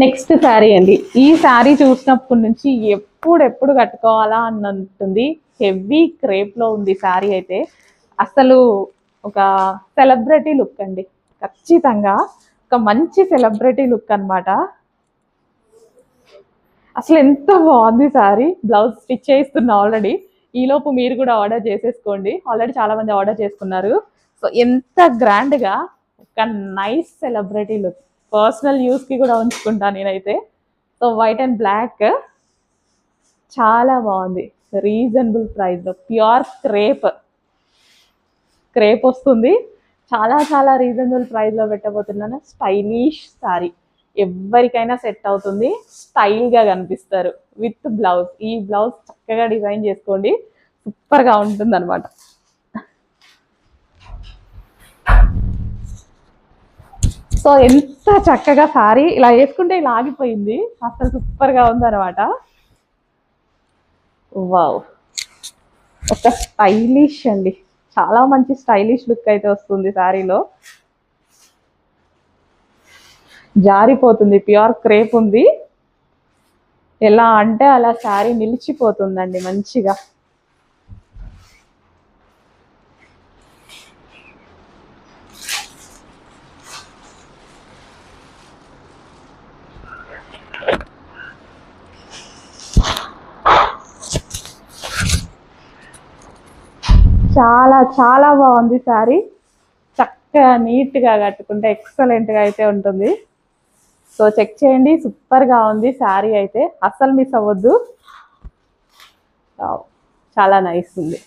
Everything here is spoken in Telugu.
నెక్స్ట్ శారీ అండి. ఈ శారీ చూసినప్పటి నుంచి ఎప్పుడు కట్టుకోవాలా అన్నట్టుంది. హెవీ క్రేప్ లో ఉంది శారీ అయితే. అసలు ఒక సెలబ్రిటీ లుక్ అండి, ఖచ్చితంగా ఒక మంచి సెలబ్రిటీ లుక్ అన్నమాట. అసలు ఎంత బాగుంది శారీ. బ్లౌజ్ స్టిచ్ చేయిస్తున్నా ఆల్రెడీ. ఈలోపు మీరు కూడా ఆర్డర్ చేసేసుకోండి. ఆల్రెడీ చాలా మంది ఆర్డర్ చేసుకున్నారు. సో ఎంత గ్రాండ్ గా ఒక nice celebrity look. Personal use కి కూడా ఉంచుకుంటా నేనైతే. సో వైట్ అండ్ బ్లాక్ చాలా బాగుంది. రీజనబుల్ ప్రైస్ లో ప్యూర్ క్రేప్ క్రేప్ వస్తుంది. చాలా చాలా రీజనబుల్ ప్రైస్ లో పెట్టబోతున్నాను. స్టైలిష్ సారీ, ఎవరికైనా సెట్ అవుతుంది. స్టైల్ గా కనిపిస్తారు విత్ బ్లౌజ్. ఈ బ్లౌజ్ చక్కగా డిజైన్ చేసుకోండి, సూపర్ గా ఉంటుంది అనమాట. సో ఎంత చక్కగా సారీ ఇలా వేసుకుంటే ఇలా ఆగిపోయింది. అసలు సూపర్ గా ఉంది అనమాట. వావ్, ఒక స్టైలిష్ అండి, చాలా మంచి స్టైలిష్ లుక్ అయితే వస్తుంది శారీలో. జారిపోతుంది, ప్యూర్ క్రేప్ ఉంది. ఎలా అంటే అలా శారీ నిలిచిపోతుందండి మంచిగా. చాలా చాలా బాగుంది శారీ. చక్కగా నీట్గా కట్టుకుంటే ఎక్సలెంట్గా అయితే ఉంటుంది. సో చెక్ చేయండి, సూపర్గా ఉంది శారీ అయితే, అస్సలు మిస్ అవ్వద్దు. చాలా నైస్ ఉంది.